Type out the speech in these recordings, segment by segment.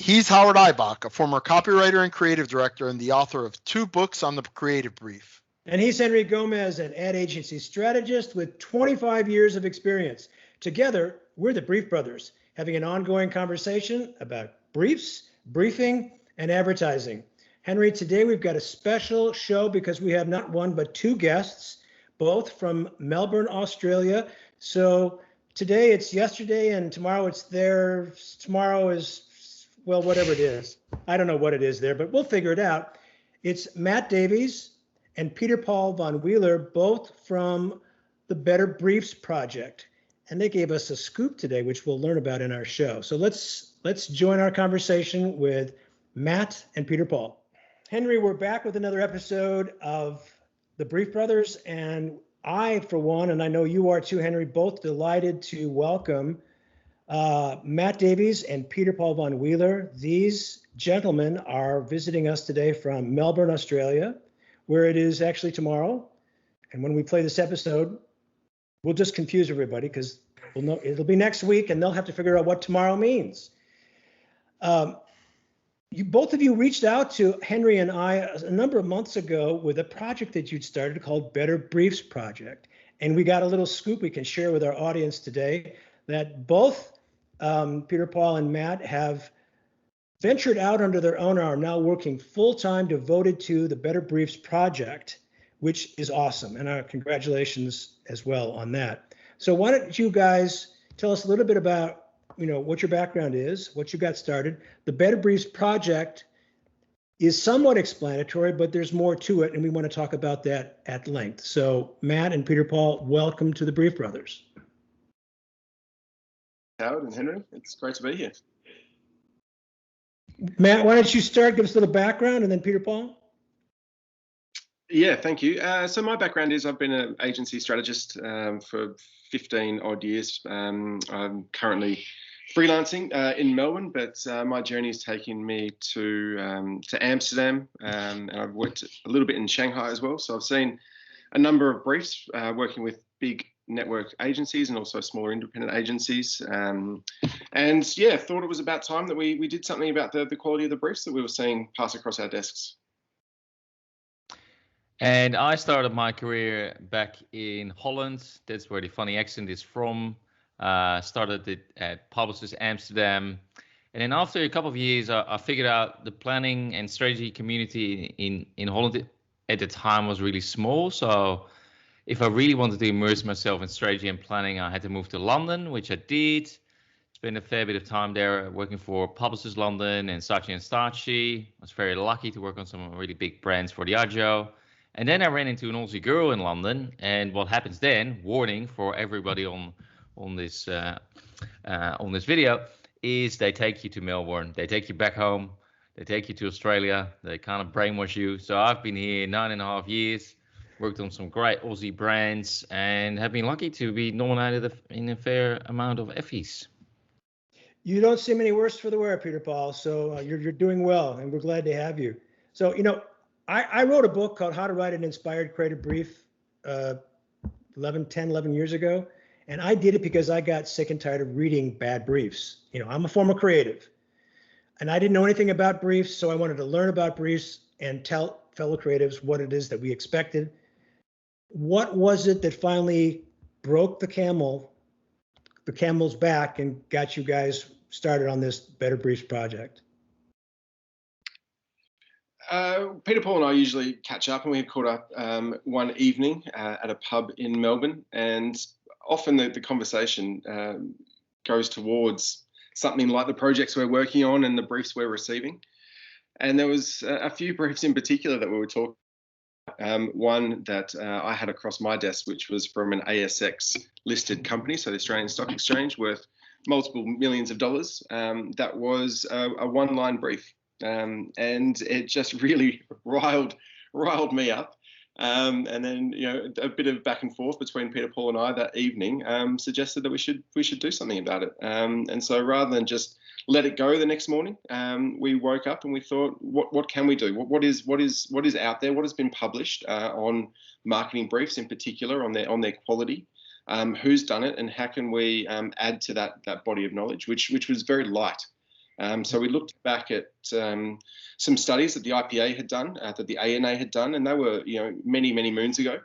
He's Howard Eibach, a former copywriter and creative director and the author of 2 books on the creative brief. And he's Henry Gomez, an ad agency strategist with 25 years of experience. Together, we're the Brief Brothers, having an ongoing conversation about briefs, briefing, and advertising. Henry, today we've got a special show because we have not one but 2 guests, both from Melbourne, Australia. So today it's yesterday and tomorrow it's there. Tomorrow is, well, whatever it is. I don't know what it is there, but we'll figure it out. It's Matt Davies and Pieter-Paul von Weiler, both from the BetterBriefs project. And they gave us a scoop today, which we'll learn about in our show. So let's join our conversation with Matt and Pieter-Paul. Henry, we're back with another episode of the Brief Brothers, and I, for one, and I know you are too, Henry, both delighted to welcome Matt Davies and Pieter-Paul von Weiler. These gentlemen are visiting us today from Melbourne, Australia, where it is actually tomorrow. And when we play this episode, we'll just confuse everybody because we'll know it'll be next week and they'll have to figure out what tomorrow means. Both of you reached out to Henry and I a number of months ago with a project that you'd started called BetterBriefs Project. And we got a little scoop we can share with our audience today that both Pieter-Paul and Matt have ventured out under their own are now working full-time devoted to the BetterBriefs Project, which is awesome. And our congratulations as well on that. So why don't you guys tell us a little bit about what your background is, what you got started. The BetterBriefs Project is somewhat explanatory, but there's more to it, and we want to talk about that at length. So Matt and Pieter-Paul, welcome to the Brief Brothers. Howard and Henry, it's great to be here. Matt, why don't you start, give us a little background, and then Pieter-Paul? Yeah, thank you. So my background is I've been an agency strategist for 15 odd years. I'm currently freelancing in Melbourne, but my journey has taken me to Amsterdam, and I've worked a little bit in Shanghai as well. So I've seen a number of briefs working with big network agencies and also smaller independent agencies. And yeah, thought it was about time that we did something about the quality of the briefs that we were seeing pass across our desks. And I started my career back in Holland. That's where the funny accent is from. Started it at Publicis Amsterdam. And then after a couple of years, I figured out the planning and strategy community in Holland at the time was really small. So if I really wanted to immerse myself in strategy and planning, I had to move to London, which I did. Spent a fair bit of time there working for Publicis London and Saatchi & Saatchi. I was very lucky to work on some really big brands for Diageo. And then I ran into an Aussie girl in London, and what happens then, warning for everybody on this video, is they take you to Melbourne, they take you back home, they take you to Australia, they kind of brainwash you. So I've been here 9.5 years, worked on some great Aussie brands, and have been lucky to be nominated in a fair amount of Effies. You don't seem any worse for the wear, Pieter-Paul, so you're doing well, and we're glad to have you. So, I wrote a book called How to Write an Inspired Creative Brief 11 years ago. And I did it because I got sick and tired of reading bad briefs. I'm a former creative and I didn't know anything about briefs. So I wanted to learn about briefs and tell fellow creatives what it is that we expected. What was it that finally broke the camel's back and got you guys started on this BetterBriefs project? Pieter-Paul and I usually catch up, and we had caught up one evening at a pub in Melbourne, and often the conversation goes towards something like the projects we're working on and the briefs we're receiving. And there was a few briefs in particular that we were talking about. One that I had across my desk, which was from an ASX listed company, so the Australian Stock Exchange, worth multiple millions of dollars. That was a one-line brief. And it just really riled me up. And then, a bit of back and forth between Pieter-Paul and I that evening suggested that we should do something about it. And so rather than just let it go the next morning, we woke up and we thought, what can we do? What is out there? What has been published on marketing briefs in particular, on their quality? Who's done it, and how can we add to that body of knowledge, which was very light. So we looked back at some studies that the IPA had done, that the ANA had done, and they were, many, many moons ago,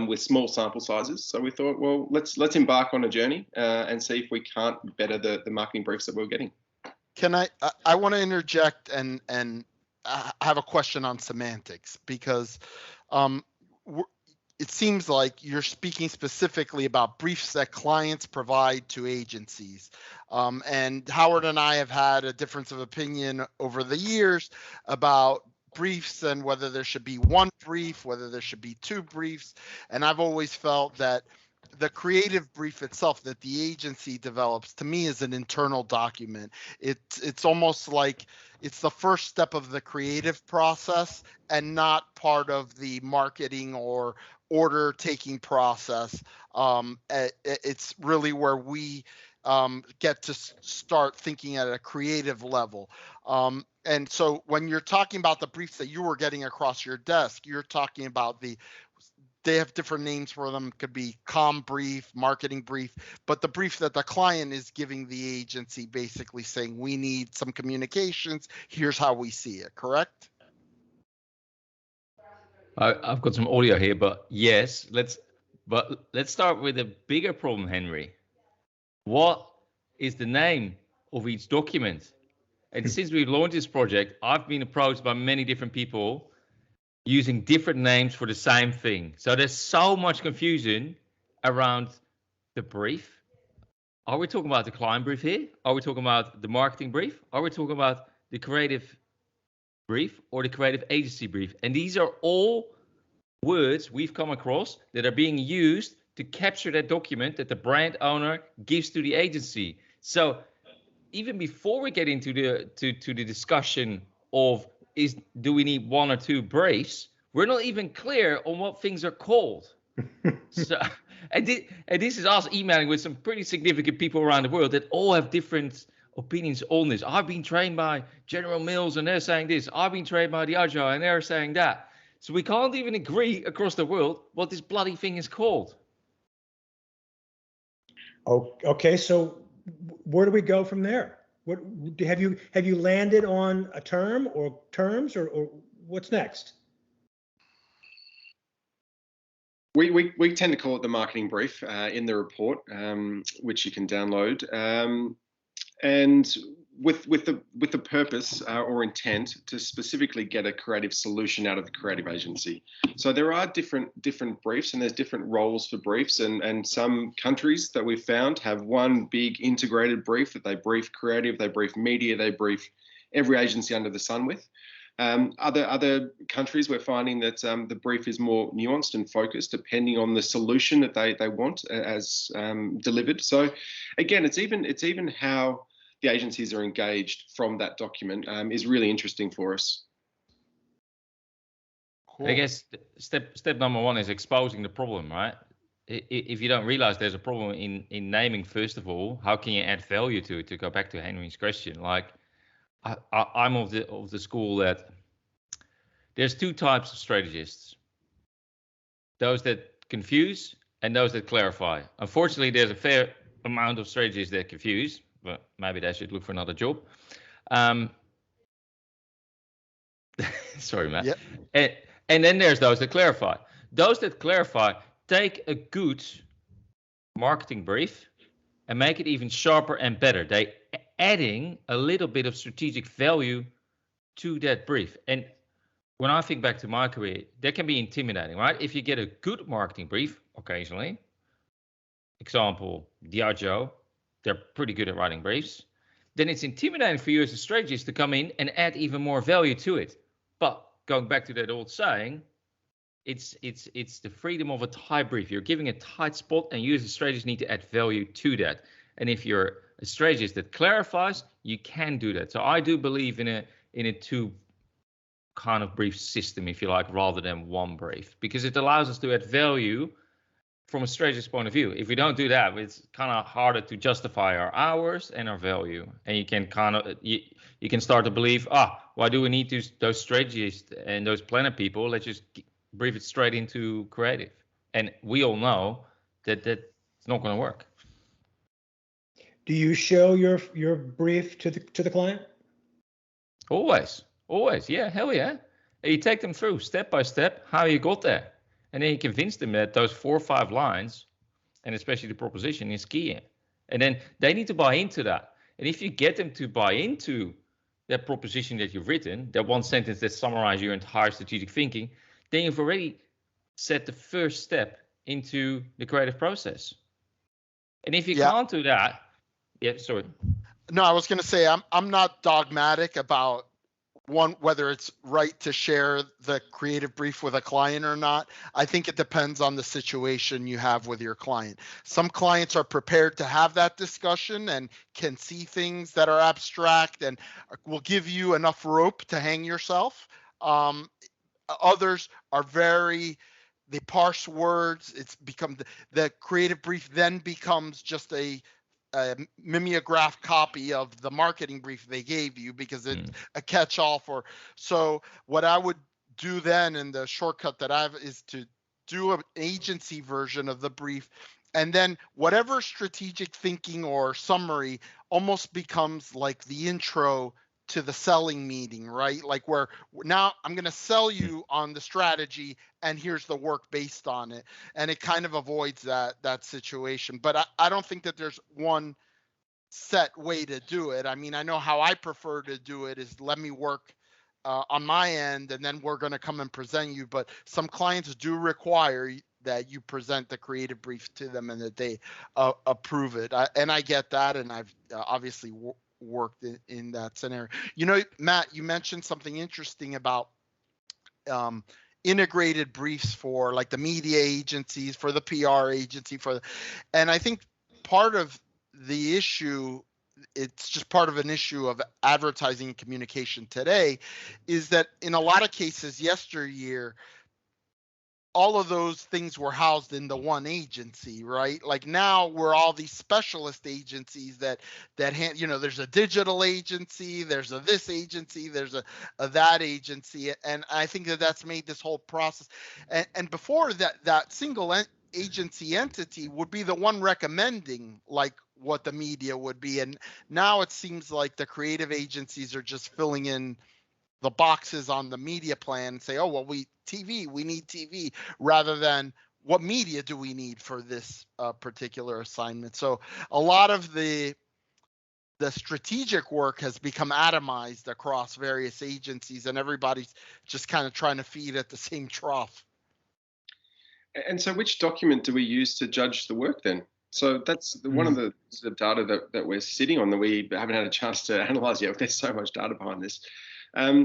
with small sample sizes. So we thought, well, let's embark on a journey and see if we can't better the marketing briefs that we're getting. Can I want to interject and have a question on semantics, because it seems like you're speaking specifically about briefs that clients provide to agencies. And Howard and I have had a difference of opinion over the years about briefs and whether there should be one brief, whether there should be two briefs. And I've always felt that the creative brief itself that the agency develops, to me, is an internal document. It's almost like it's the first step of the creative process and not part of the marketing or order taking process. It's really where we get to start thinking at a creative level. And so when you're talking about the briefs that you were getting across your desk, you're talking about they have different names for them. It could be comm brief, marketing brief, but the brief that the client is giving the agency, basically saying, we need some communications, here's how we see it, correct? I've got some audio here, but yes, let's start with a bigger problem, Henry. What is the name of each document? And since we launched this project, I've been approached by many different people using different names for the same thing. So there's so much confusion around the brief. Are we talking about the client brief here? Are we talking about the marketing brief? Are we talking about the creative brief or the creative agency brief? And these are all words we've come across that are being used to capture that document that the brand owner gives to the agency. So even before we get into the discussion of do we need one or two briefs, we're not even clear on what things are called. So, and this is us emailing with some pretty significant people around the world that all have different opinions on this. I've been trained by General Mills and they're saying this. I've been trained by Diageo and they're saying that. So we can't even agree across the world what this bloody thing is called. Oh, okay. So where do we go from there? What have you landed on a term or terms or what's next? We tend to call it the marketing brief in the report, which you can download, and with the purpose or intent to specifically get a creative solution out of the creative agency. So there are different briefs, and there's different roles for briefs, and some countries that we've found have one big integrated brief that they brief creative, they brief media, they brief every agency under the sun with. Other countries, we're finding that the brief is more nuanced and focused depending on the solution that they want as delivered. So again, it's even how the agencies are engaged from that document is really interesting for us. Cool. I guess step number one is exposing the problem, right? If you don't realize there's a problem in naming, first of all, how can you add value to it? To go back to Henry's question, like I'm of the school that there's two types of strategists: those that confuse and those that clarify. Unfortunately, there's a fair amount of strategists that confuse, but maybe they should look for another job. Sorry, Matt. Yep. And then there's those that clarify. Those that clarify take a good marketing brief and make it even sharper and better. They adding a little bit of strategic value to that brief. And when I think back to my career, that can be intimidating, right? If you get a good marketing brief occasionally, example, Diageo, they're pretty good at writing briefs, then it's intimidating for you as a strategist to come in and add even more value to it. But going back to that old saying, it's the freedom of a tight brief. You're giving a tight spot, and you as a strategist need to add value to that. And if you're a strategist that clarifies, you can do that. So I do believe in a two kind of brief system, if you like, rather than one brief, because it allows us to add value from a strategist point of view. If we don't do that, it's kind of harder to justify our hours and our value. And you can you can start to believe, why do we need those strategists and those planner people? Let's just brief it straight into creative. And we all know that that's not going to work. Do you show your brief to the client? Always. Yeah, hell yeah. And you take them through step by step how you got there. And then you convince them that those 4 or 5 lines, and especially the proposition, is key. And then they need to buy into that. And if you get them to buy into that proposition that you've written, that one sentence that summarizes your entire strategic thinking, then you've already set the first step into the creative process. And if you can't do that, sorry. No, I was going to say I'm not dogmatic about whether it's right to share the creative brief with a client or not. I think it depends on the situation you have with your client. Some clients are prepared to have that discussion and can see things that are abstract and will give you enough rope to hang yourself. Others are they parse words. It's become the creative brief then becomes just a mimeograph copy of the marketing brief they gave you because it's a catch-all for. So what I would do then, and the shortcut that I have, is to do an agency version of the brief, and then whatever strategic thinking or summary almost becomes like the intro to the selling meeting, right? Like where now I'm going to sell you on the strategy and here's the work based on it. And it kind of avoids that situation. But I don't think that there's one set way to do it. I mean, I know how I prefer to do it is let me work on my end and then we're going to come and present you. But some clients do require that you present the creative brief to them and that they approve it. And I get that. And I've obviously worked in that scenario. You know, Matt, you mentioned something interesting about integrated briefs for like the media agencies, for the PR agency, and I think part of the issue, it's just part of an issue of advertising and communication today, is that in a lot of cases yesteryear, all of those things were housed in the one agency, right? Like now we're all these specialist agencies that there's a digital agency, there's a this agency, there's a that agency. And I think that's made this whole process. And before that single agency entity would be the one recommending like what the media would be. And now it seems like the creative agencies are just filling in the boxes on the media plan and say, oh, well, we need TV, rather than what media do we need for this particular assignment. So a lot of the strategic work has become atomized across various agencies and everybody's just kind of trying to feed at the same trough. And so which document do we use to judge the work then? So that's one of the data that we're sitting on that we haven't had a chance to analyze yet. There's so much data behind this.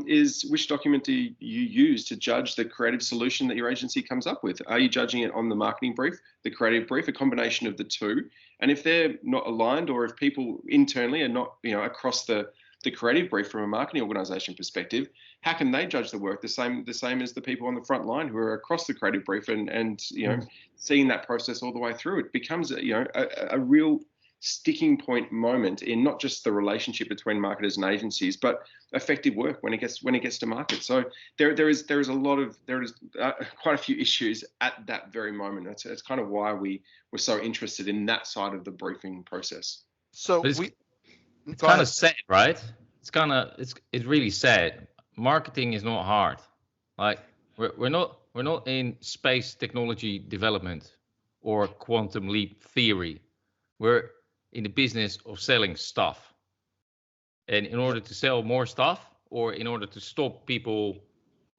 Is which document do you use to judge the creative solution that your agency comes up with? Are you judging it on the marketing brief, the creative brief, a combination of the two? And if they're not aligned, or if people internally are not, across the creative brief from a marketing organization perspective, how can they judge the work the same as the people on the front line who are across the creative brief and seeing that process all the way through? It becomes a real sticking point moment in not just the relationship between marketers and agencies, but effective work when it gets to market. So there is quite a few issues at that very moment. It's kind of why we were so interested in that side of the briefing process. So it's kind of sad, right? It's really sad. Marketing is not hard. Like we're not in space technology development or quantum leap theory. We're in the business of selling stuff. And in order to sell more stuff, or in order to stop people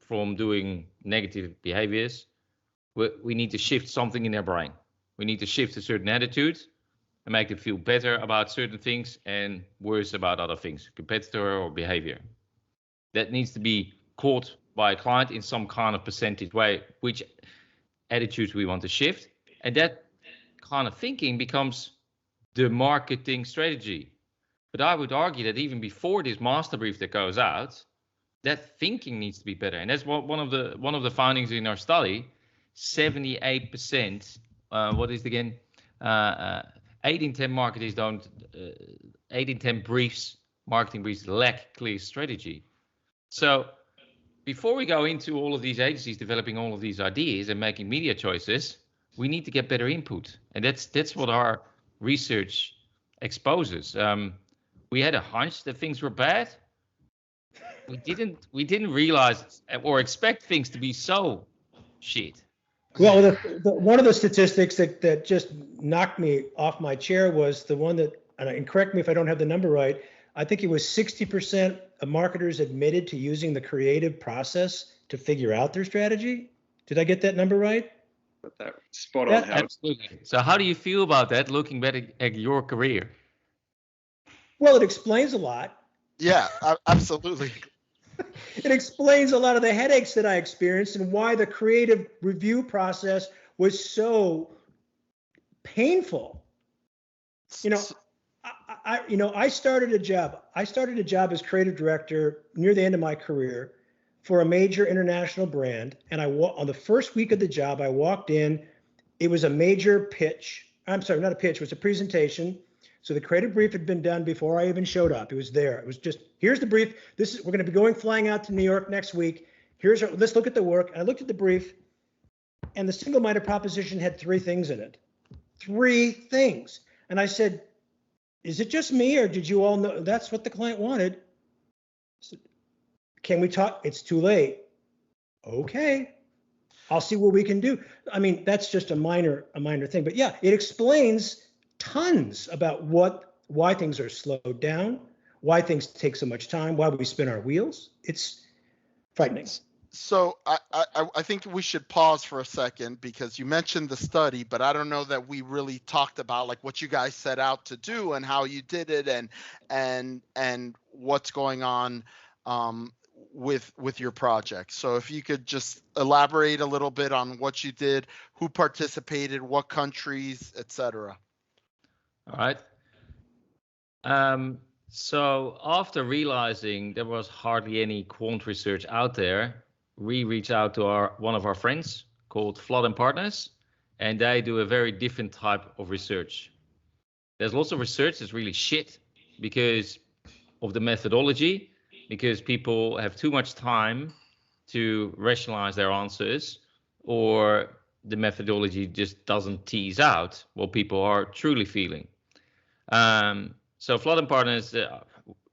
from doing negative behaviors, we need to shift something in their brain. We need to shift a certain attitude and make them feel better about certain things and worse about other things, competitor or behavior. That needs to be caught by a client in some kind of percentage way, which attitudes we want to shift. And that kind of thinking becomes the marketing strategy. But I would argue that even before this master brief that goes out, that thinking needs to be better. And that's one of the findings in our study. 78%. What is it again? 8 in 10 marketers don't. 8 in 10 marketing briefs lack clear strategy. So before we go into all of these agencies developing all of these ideas and making media choices, we need to get better input. And that's what our research exposures. We had a hunch that things were bad. We didn't realize or expect things to be so shit. Well, one of the statistics that just knocked me off my chair was the one that, and correct me if I don't have the number right, I think it was 60% of marketers admitted to using the creative process to figure out their strategy. Did I get that number right? That spot on, Howard. Absolutely. So how do you feel about that, looking back at your career? Well, it explains a lot. Yeah, absolutely. It explains a lot of the headaches that I experienced and why the creative review process was so painful. I started a job. I started a job as creative director near the end of my career for a major international brand. And on the first week of the job, I walked in. It was a major pitch. I'm sorry, not a pitch. It was a presentation. So the creative brief had been done before I even showed up. It was there. It was just, here's the brief. We're going to be flying out to New York next week. Let's look at the work. And I looked at the brief, and the single-minded proposition had 3 things in it. 3 things. And I said, is it just me, or did you all know that's what the client wanted? So, can we talk? It's too late. Okay. I'll see what we can do. I mean, that's just a minor thing. But yeah, it explains tons about why things are slowed down, why things take so much time, why we spin our wheels. It's frightening. So I think we should pause for a second, because you mentioned the study, but I don't know that we really talked about like what you guys set out to do and how you did it, and what's going on with your project. So if you could just elaborate a little bit on what you did, who participated, what countries, etc. All right. So after realizing there was hardly any quant research out there, we reached out to one of our friends called Flood & Partners, and they do a very different type of research. There's lots of research that's really shit because of the methodology, because people have too much time to rationalize their answers, or the methodology just doesn't tease out what people are truly feeling. So Flood & Partners,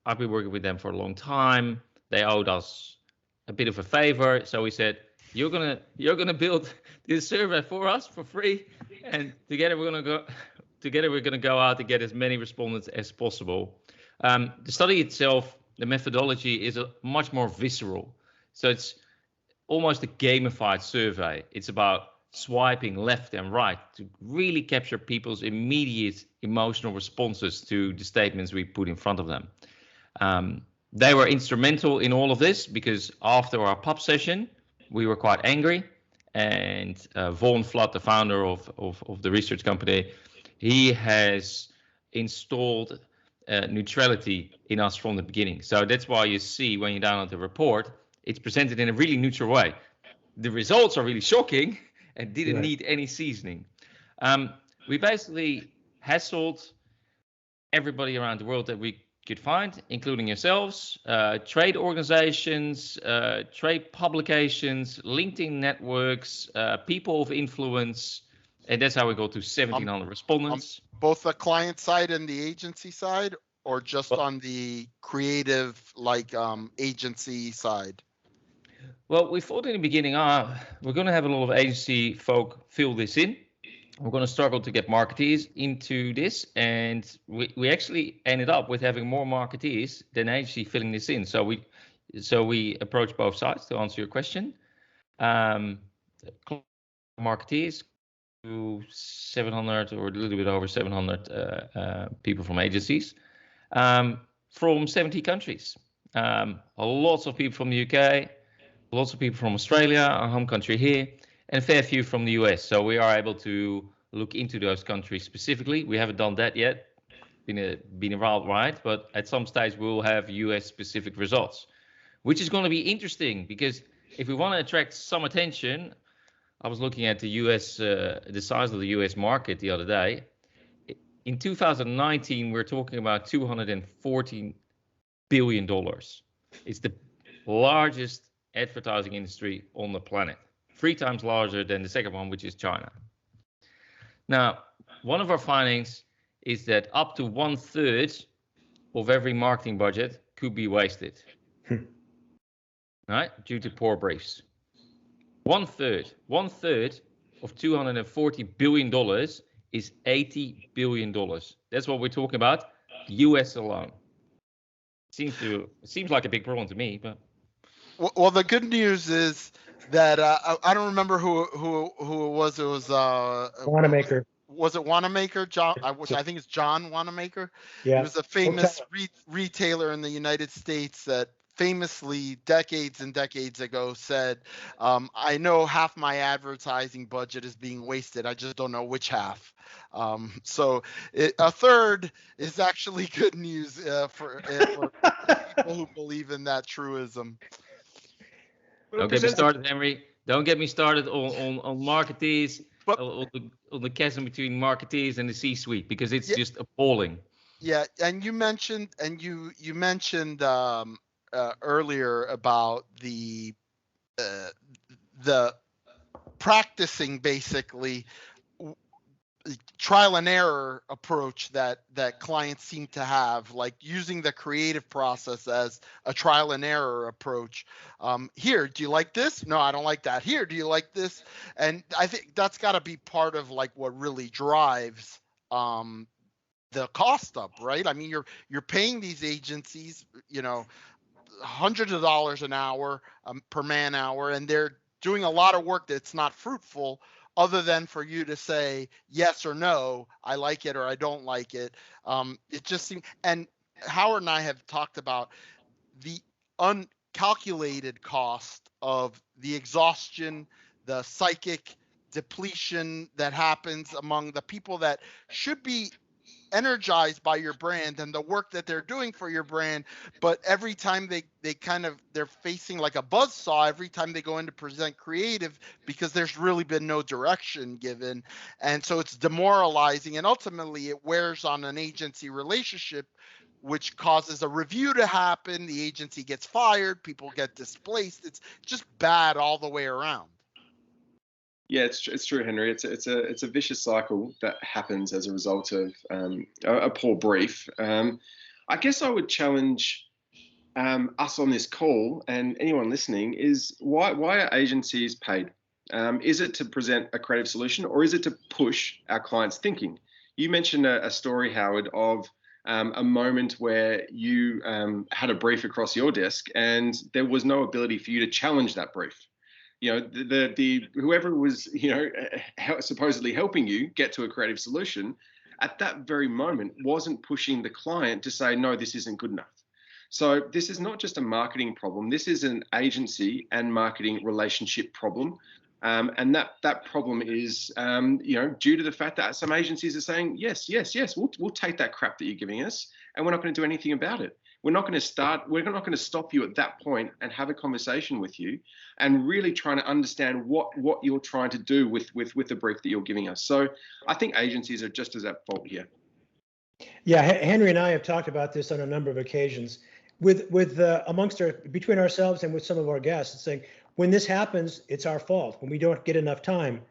I've been working with them for a long time. They owed us a bit of a favor, so we said, you're gonna build this survey for us for free, and together we're gonna go out and get as many respondents as possible. The study itself, the methodology is much more visceral, so it's almost a gamified survey. It's about swiping left and right to really capture people's immediate emotional responses to the statements we put in front of them. They were instrumental in all of this because after our pub session, we were quite angry, and Vaughan Flood, the founder of the research company, he has installed neutrality in us from the beginning. So that's why you see when you download the report, it's presented in a really neutral way. The results are really shocking and didn't need any seasoning. We basically hassled everybody around the world that we could find, including yourselves, trade organizations, trade publications, LinkedIn networks, people of influence, and that's how we got to 1,700 respondents. Both the client side and the agency side, or just on the creative, like agency side? Well, we thought in the beginning, we're going to have a lot of agency folk fill this in. We're going to struggle to get marketeers into this, and we actually ended up with having more marketeers than agency filling this in. So we approached both sides to answer your question. Marketeers to 700 or a little bit over 700 people from agencies from 70 countries. Lots of people from the UK, lots of people from Australia, our home country here, and a fair few from the US. So we are able to look into those countries specifically. We haven't done that yet. Been a wild ride, but at some stage we'll have US specific results, which is going to be interesting because if we want to attract some attention, I was looking at the US, the size of the US market the other day. In 2019, we're talking about $214 billion. It's the largest advertising industry on the planet, 3 times larger than the second one, which is China. Now, one of our findings is that up to 1/3 of every marketing budget could be wasted, right? Due to poor briefs. 1/3 of $240 billion is $80 billion. That's what we're talking about, US alone. Seems like a big problem to me, but. Well, the good news is that I don't remember who it was. It was Wanamaker. Was it Wanamaker? John, which I think is John Wanamaker. Yeah. He was a famous retailer in the United States that famously decades and decades ago said, I know half my advertising budget is being wasted. I just don't know which half. So a third is actually good news for people who believe in that truism. Don't get me started, Henry. Don't get me started on marketeers, on the chasm between marketeers and the C-suite, because it's just appalling. Yeah, and you mentioned earlier about the practicing basically trial and error approach that clients seem to have, like using the creative process as a trial and error approach. Here, do you like this? No, I don't like that. Here, do you like this? And I think that's got to be part of like what really drives the cost up, right? I mean, you're paying these agencies, hundreds of dollars an hour per man hour, and they're doing a lot of work that's not fruitful, other than for you to say yes or no, I like it or I don't like it. It just seems, and Howard and I have talked about the uncalculated cost of the exhaustion, the psychic depletion that happens among the people that should be energized by your brand and the work that they're doing for your brand, but every time they're facing like a buzzsaw every time they go in to present creative, because there's really been no direction given, and so it's demoralizing, and ultimately it wears on an agency relationship, which causes a review to happen, the agency gets fired, people get displaced. It's just bad all the way around. Yeah, it's true, Henry. It's a vicious cycle that happens as a result of a poor brief. I guess I would challenge us on this call and anyone listening is why are agencies paid? Is it to present a creative solution, or is it to push our clients' thinking? You mentioned a story, Howard, of a moment where you had a brief across your desk and there was no ability for you to challenge that brief. The whoever was, supposedly helping you get to a creative solution at that very moment wasn't pushing the client to say, no, this isn't good enough. So this is not just a marketing problem. This is an agency and marketing relationship problem. And that problem is, due to the fact that some agencies are saying, yes, we'll take that crap that you're giving us, and we're not going to do anything about it. We're not going to stop you at that point and have a conversation with you and really trying to understand what you're trying to do with the brief that you're giving us. So I think agencies are just as at fault here. Yeah, Henry and I have talked about this on a number of occasions between ourselves and with some of our guests. It's saying, when this happens, it's our fault. When we don't get enough time,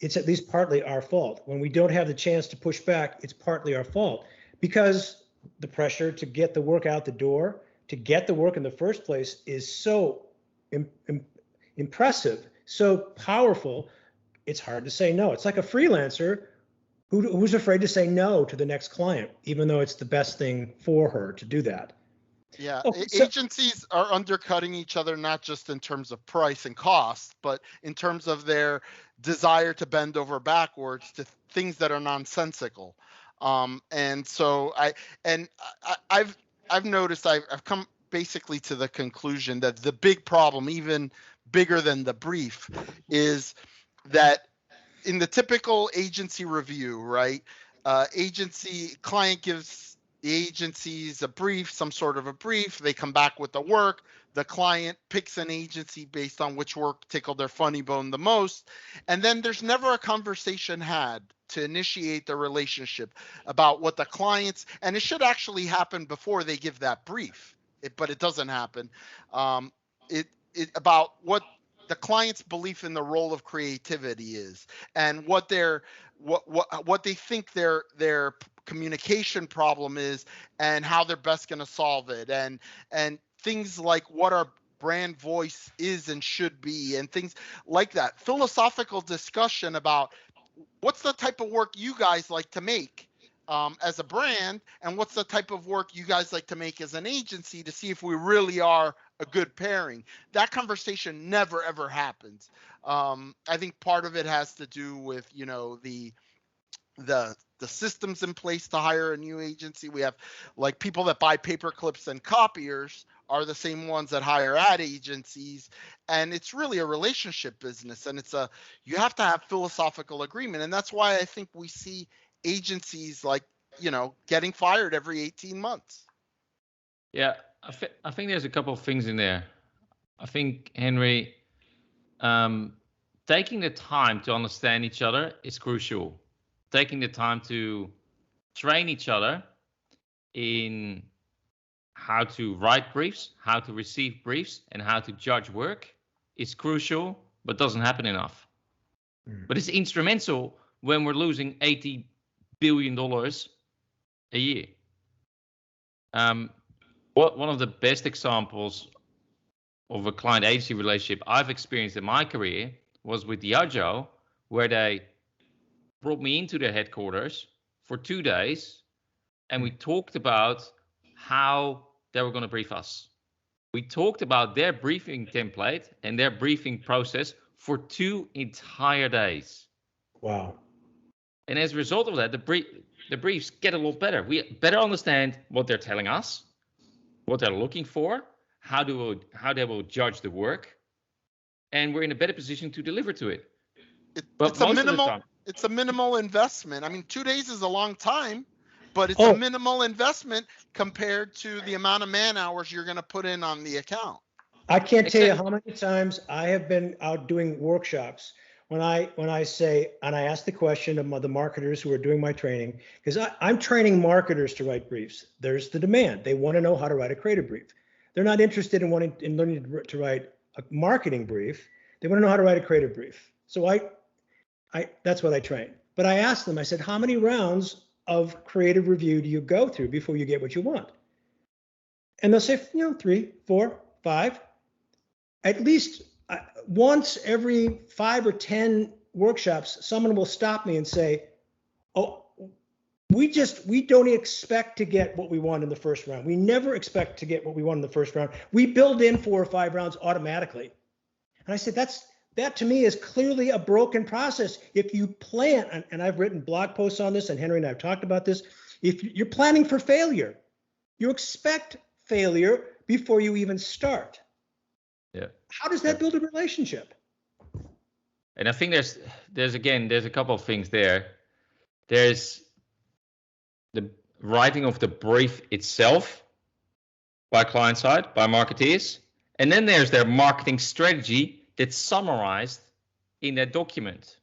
it's at least partly our fault. When we don't have the chance to push back, it's partly our fault, because the pressure to get the work out the door, to get the work in the first place, is so impressive, so powerful. It's hard to say no. It's like a freelancer who's afraid to say no to the next client, even though it's the best thing for her to do that. Yeah, agencies are undercutting each other, not just in terms of price and cost, but in terms of their desire to bend over backwards to things that are nonsensical. And so I've noticed, I've come basically to the conclusion that the big problem, even bigger than the brief, is that in the typical agency review, right? Client gives the agencies a brief, some sort of a brief. They come back with the work. The client picks an agency based on which work tickled their funny bone the most. And then there's never a conversation had to initiate the relationship about what the clients, and it should actually happen before they give that brief, but it doesn't happen. About what the client's belief in the role of creativity is, and what they think their communication problem is and how they're best going to solve it, and things like what our brand voice is and should be, and things like that. Philosophical discussion about what's the type of work you guys like to make as a brand, and what's the type of work you guys like to make as an agency, to see if we really are a good pairing. That conversation never ever happens. I think part of it has to do with, you know, the systems in place to hire a new agency. We have, like, people that buy paper clips and copiers are the same ones that hire ad agencies, and it's really a relationship business, and you have to have philosophical agreement. And that's why I think we see agencies, like, you know, getting fired every 18 months. Yeah, I think there's a couple of things in there. I think, Henry, taking the time to understand each other is crucial. Taking the time to train each other in how to write briefs, how to receive briefs, and how to judge work is crucial, but doesn't happen enough. But it's instrumental when we're losing $80 billion a year. One of the best examples of a client agency relationship I've experienced in my career was with Diageo, where they brought me into their headquarters for 2 days, and we talked about how they were going to brief us. We talked about their briefing template and their briefing process for 2 entire days. Wow. And as a result of that, the briefs get a lot better. We better understand what they're telling us, what they're looking for, how they will judge the work, and we're in a better position to deliver to it. It's a minimal investment. I mean, 2 days is a long time, but it's a minimal investment compared to the amount of man hours you're going to put in on the account. I can't tell you how many times I have been out doing workshops when I say, and I ask the question of the marketers who are doing my training, because I'm training marketers to write briefs. There's the demand. They want to know how to write a creative brief. They're not interested in learning to write a marketing brief. They want to know how to write a creative brief. So that's what I train. But I asked them, I said, how many rounds of creative review do you go through before you get what you want? And they'll say, 3, 4, 5. At least once every 5 or 10 workshops, someone will stop me and say, oh, we don't expect to get what we want in the first round. We never expect to get what we want in the first round. We build in 4 or 5 rounds automatically. And I said, that to me is clearly a broken process. If you plan, and I've written blog posts on this, and Henry and I have talked about this, if you're planning for failure, you expect failure before you even start. Yeah. How does that build a relationship? And I think there's a couple of things there. There's the writing of the brief itself by client side, by marketeers, and then there's their marketing strategy that's summarized in that document.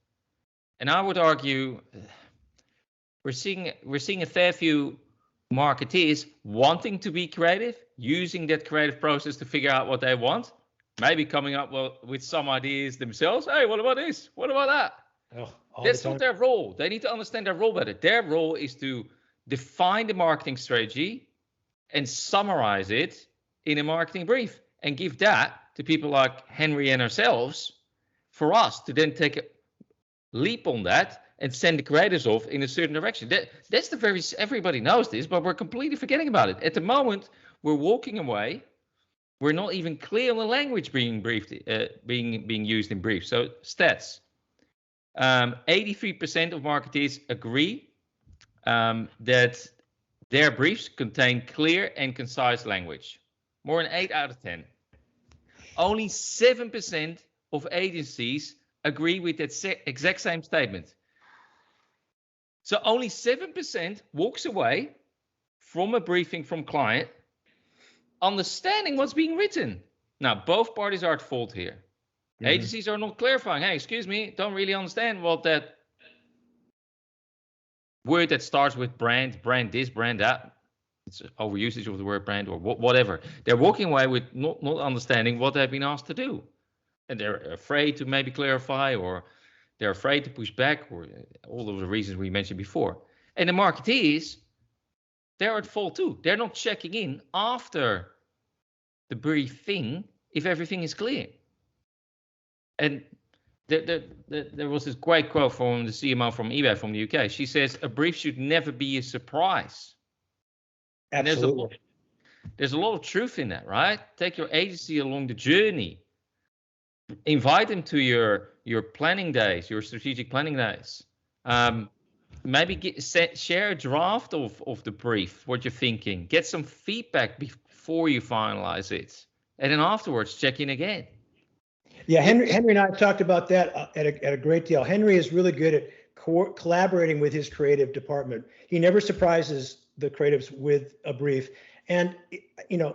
And I would argue we're seeing a fair few marketeers wanting to be creative, using that creative process to figure out what they want, maybe coming up with some ideas themselves. Hey, what about this? What about that? That's not their role. They need to understand their role better. Their role is to define the marketing strategy and summarize it in a marketing brief and give that to people like Henry and ourselves for us to then take a leap on that and send the creators off in a certain direction. Everybody knows this, but we're completely forgetting about it. At the moment, we're walking away. We're not even clear on the language being briefed, being used in briefs. So stats: 83% of marketers agree that their briefs contain clear and concise language. More than 8 out of 10. Only 7% of agencies agree with that exact same statement. So only 7% walks away from a briefing from client understanding what's being written. Now, both parties are at fault here. Mm-hmm. Agencies are not clarifying. Hey, excuse me, don't really understand what that word that starts with brand this, brand that. It's overusage of the word brand or whatever. They're walking away with not understanding what they've been asked to do. And they're afraid to maybe clarify, or they're afraid to push back, or all of the reasons we mentioned before. And the marketeers, they're at fault too. They're not checking in after the briefing if everything is clear. And there was this great quote from the CMO from eBay from the UK. She says, a brief should never be a surprise. Absolutely. And there's a lot of truth in that, right? Take your agency along the journey. Invite them to your planning days, your strategic planning days. Maybe share a draft of the brief, what you're thinking. Get some feedback before you finalize it. And then afterwards, check in again. Yeah, Henry and I have talked about that at a great deal. Henry is really good at collaborating with his creative department. He never surprises the creatives with a brief. And,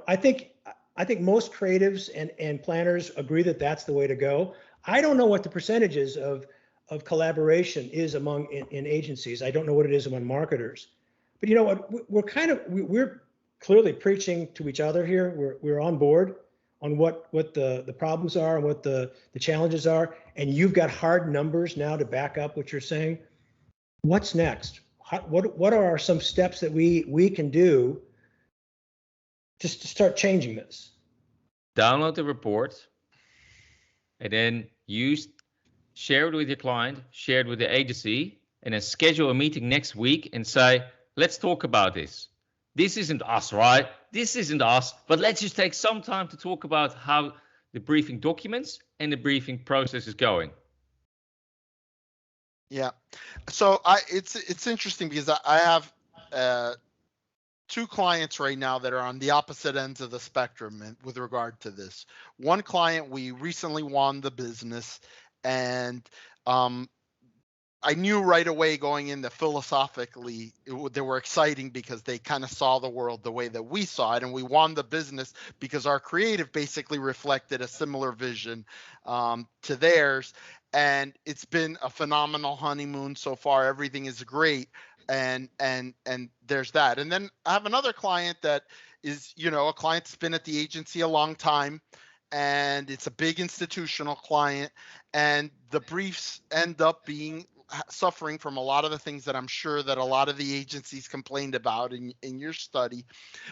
I think most creatives and planners agree that that's the way to go. I don't know what the percentages of collaboration is in agencies. I don't know what it is among marketers. But you know what? We're clearly preaching to each other here. We're on board on what the problems are and what the challenges are, and you've got hard numbers now to back up what you're saying. What's next? What are some steps that we can do just to start changing this? Download the report, and then share it with your client, share it with the agency, and then schedule a meeting next week and say, let's talk about this. This isn't us, right? This isn't us, but let's just take some time to talk about how the briefing documents and the briefing process is going. Yeah. So it's interesting because I have two clients right now that are on the opposite ends of the spectrum with regard to this. One client, we recently won the business, and I knew right away going in that philosophically they were exciting because they kind of saw the world the way that we saw it, and we won the business because our creative basically reflected a similar vision to theirs. And it's been a phenomenal honeymoon so far. Everything is great, and there's that. And then I have another client that is, a client that's been at the agency a long time, and it's a big institutional client, and the briefs end up suffering from a lot of the things that I'm sure that a lot of the agencies complained about in your study.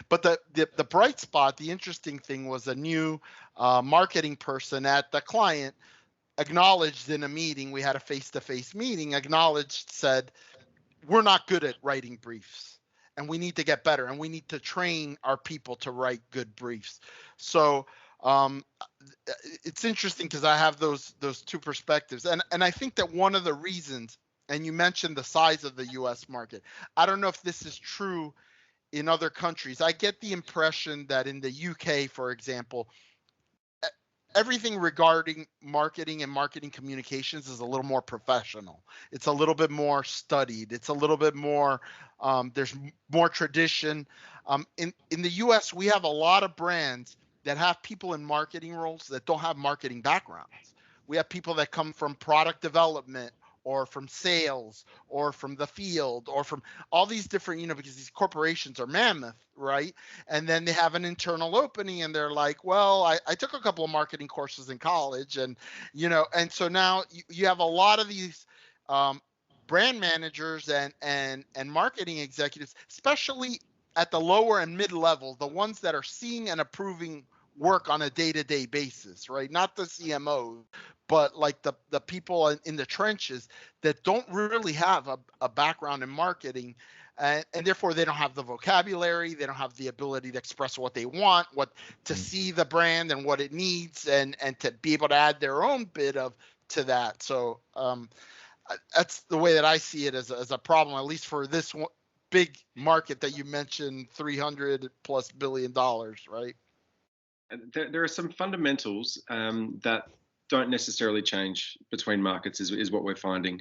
But the bright spot, the interesting thing, was a new marketing person at the client acknowledged in a meeting, we had a face-to-face meeting, said, we're not good at writing briefs, and we need to get better, and we need to train our people to write good briefs. So it's interesting because I have those two perspectives, and I think that one of the reasons, and you mentioned the size of the U.S. market, I don't know if this is true in other countries. I get the impression that in the UK, for example, everything regarding marketing and marketing communications is a little more professional. It's a little bit more studied. It's a little bit more, there's more tradition. In the US, we have a lot of brands that have people in marketing roles that don't have marketing backgrounds. We have people that come from product development or from sales or from the field or from all these different, because these corporations are mammoth, right? And then they have an internal opening and they're like, well, I took a couple of marketing courses in college, and, and so now you have a lot of these brand managers and marketing executives, especially at the lower and mid-level, the ones that are seeing and approving work on a day-to-day basis, right? Not the CMOs, but like the people in the trenches that don't really have a background in marketing, and therefore they don't have the vocabulary, they don't have the ability to express what they want, to see the brand and what it needs, and to be able to add their own bit to that. So that's the way that I see it as a problem, at least for this big market that you mentioned, $300+ billion, right? There are some fundamentals that don't necessarily change between markets, is what we're finding.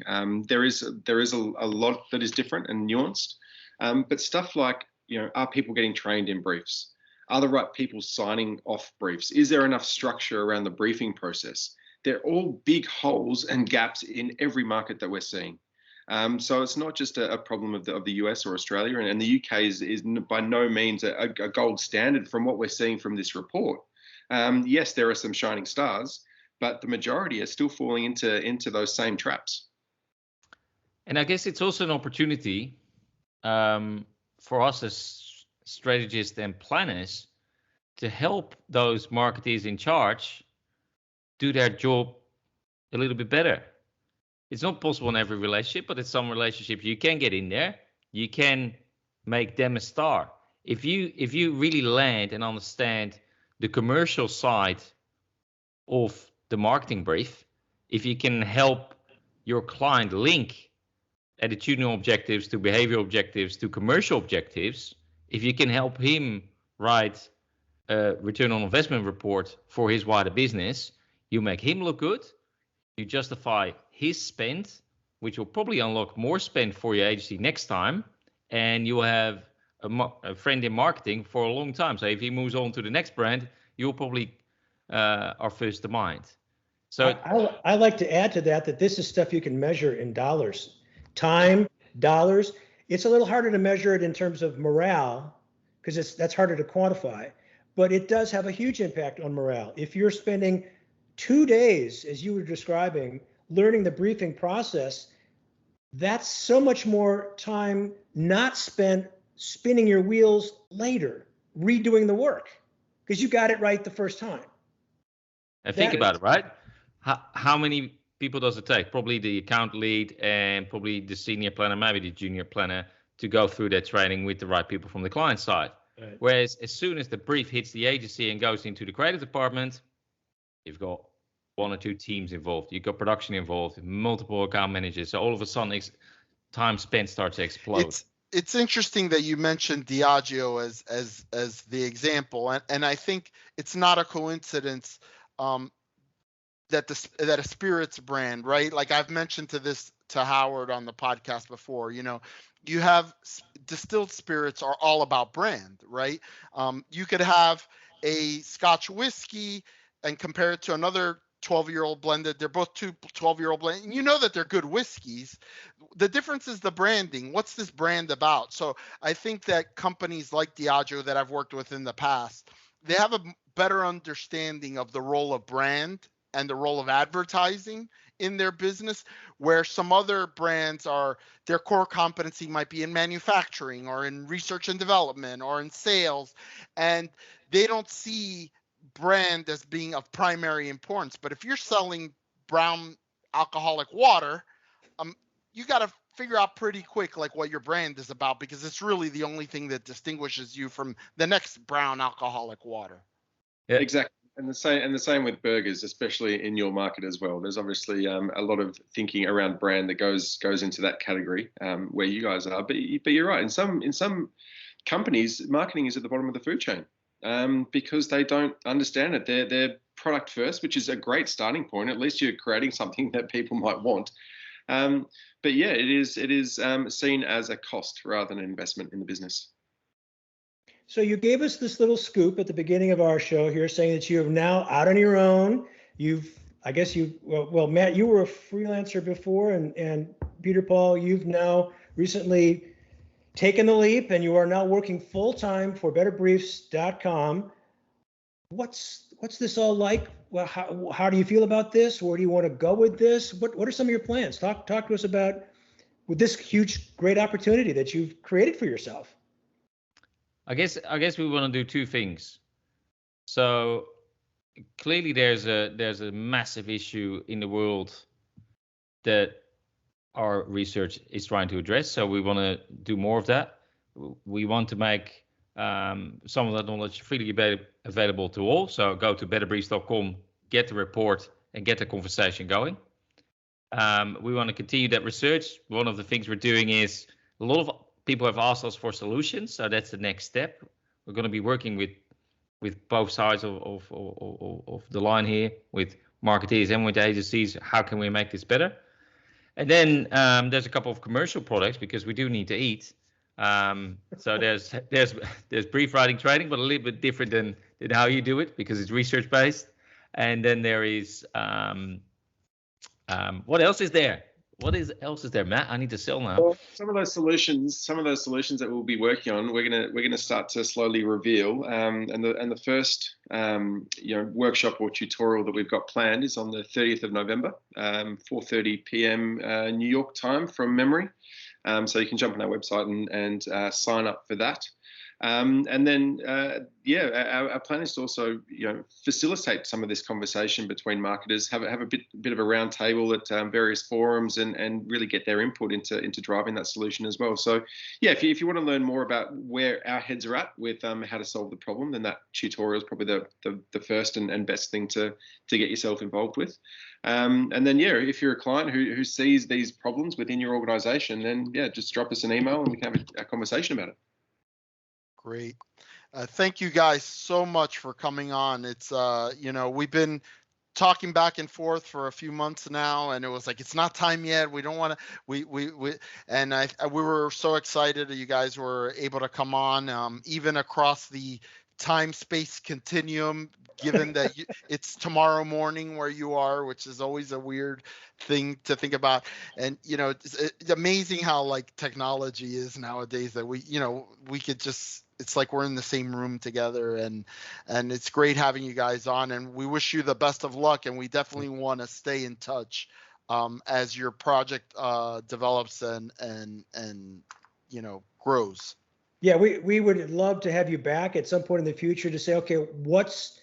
There is a lot that is different and nuanced, but stuff like, are people getting trained in briefs? Are the right people signing off briefs? Is there enough structure around the briefing process? They're all big holes and gaps in every market that we're seeing. So it's not just a problem of the US or Australia, and the UK is by no means a gold standard from what we're seeing from this report. Yes, there are some shining stars, but the majority are still falling into those same traps. And I guess it's also an opportunity for us as strategists and planners to help those marketeers in charge do their job a little bit better. It's not possible in every relationship, but in some relationships you can get in there. You can make them a star. If you really land and understand the commercial side of the marketing brief, if you can help your client link attitudinal objectives to behavioral objectives to commercial objectives, if you can help him write a return on investment report for his wider business, you make him look good, you justify his spend, which will probably unlock more spend for your agency next time, and you will have a friend in marketing for a long time. So if he moves on to the next brand, you'll probably are first to mind. So I like to add to that this is stuff you can measure in dollars, time, dollars. It's a little harder to measure it in terms of morale because that's harder to quantify, but it does have a huge impact on morale. If you're spending 2 days, as you were describing, learning the briefing process, that's so much more time not spent spinning your wheels later, redoing the work, because you got it right the first time. And think about it, right? How many people does it take? Probably the account lead and probably the senior planner, maybe the junior planner, to go through that training with the right people from the client side. Right. Whereas as soon as the brief hits the agency and goes into the creative department, you've got 1 or 2 teams involved. You've got production involved, multiple account managers. So all of a sudden, time spent starts to explode. It's interesting that you mentioned Diageo as the example, and I think it's not a coincidence that a spirits brand, right? Like I've mentioned to Howard on the podcast before. You have distilled spirits are all about brand, right? You could have a Scotch whiskey and compare it to another 12-year-old blended. They're both 12-year-old blended. And you know that they're good whiskeys. The difference is the branding. What's this brand about? So I think that companies like Diageo that I've worked with in the past, they have a better understanding of the role of brand and the role of advertising in their business, where some other brands their core competency might be in manufacturing or in research and development or in sales, and they don't see brand as being of primary importance. But if you're selling brown alcoholic water, you got to figure out pretty quick like what your brand is about, because it's really the only thing that distinguishes you from the next brown alcoholic water. Yeah, exactly. And the same with burgers, especially in your market as well. There's obviously a lot of thinking around brand that goes into that category where you guys are. But you're right. In some companies, marketing is at the bottom of the food chain because they don't understand it. They're product first, which is a great starting point. At least you're creating something that people might want. But yeah, it is seen as a cost rather than an investment in the business. So you gave us this little scoop at the beginning of our show here, saying that you have now out on your own. Well, Matt, you were a freelancer before, and Pieter-Paul, you've now recently taken the leap, and you are now working full time for BetterBriefs.com. What's this all like? Well, how do you feel about this? Where do you want to go with this? What are some of your plans? Talk to us about with this huge, great opportunity that you've created for yourself. I guess we want to do 2 things. So clearly there's a massive issue in the world that our research is trying to address. So we want to do more of that. We want to make some of that knowledge freely available to all. So go to betterbriefs.com, get the report, and get the conversation going. We want to continue that research. One of the things we're doing is a lot of people have asked us for solutions, so that's the next step. We're going to be working with both sides of the line here, with marketeers and with agencies. How can we make this better? And then there's a couple of commercial products, because we do need to eat. So there's brief writing training, but a little bit different than how you do it, because it's research based. And then there is what else is there? What else is there, Matt? I need to sell now. Well, some of those solutions that we'll be working on, we're gonna start to slowly reveal. And the first workshop or tutorial that we've got planned is on the 30th of November, 4:30 p.m. New York time from memory. So you can jump on our website and sign up for that. And then, our plan is to also, facilitate some of this conversation between marketers, have a bit of a round table at various forums, and really get their input into driving that solution as well. So, yeah, if you want to learn more about where our heads are at with how to solve the problem, then that tutorial is probably the first and best thing to get yourself involved with. And then, if you're a client who sees these problems within your organization, then just drop us an email and we can have a conversation about it. Great. Thank you guys so much for coming on. It's, we've been talking back and forth for a few months now, and it was like, it's not time yet. We don't want to, we were so excited that you guys were able to come on, even across the time-space continuum, given that it's tomorrow morning where you are, which is always a weird thing to think about. And it's amazing how like technology is nowadays, that we could just, it's like we're in the same room together, and it's great having you guys on, and we wish you the best of luck, and we definitely want to stay in touch as your project develops and grows. Yeah, we would love to have you back at some point in the future to say, okay, what's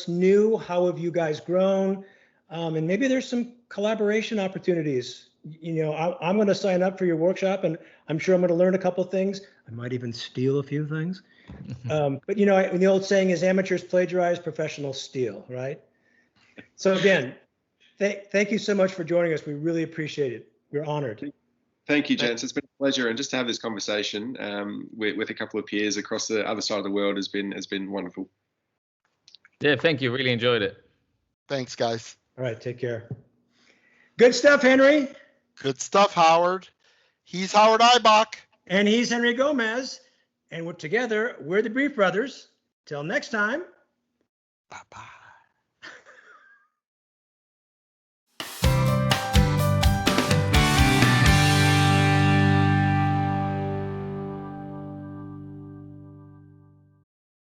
new? How have you guys grown? And maybe there's some collaboration opportunities. I'm going to sign up for your workshop, and I'm sure I'm going to learn a couple things. I might even steal a few things. But the old saying is, amateurs plagiarize, professionals steal, right? So again, thank you so much for joining us. We really appreciate it. We're honored. Thank you, gents. It's been a pleasure, and just to have this conversation with a couple of peers across the other side of the world has been wonderful. Yeah, thank you. Really enjoyed it. Thanks, guys. All right, take care. Good stuff, Henry. Good stuff, Howard. He's Howard Eibach. And he's Henry Gomez. And together, we're the Brief Brothers. Till next time. Bye-bye.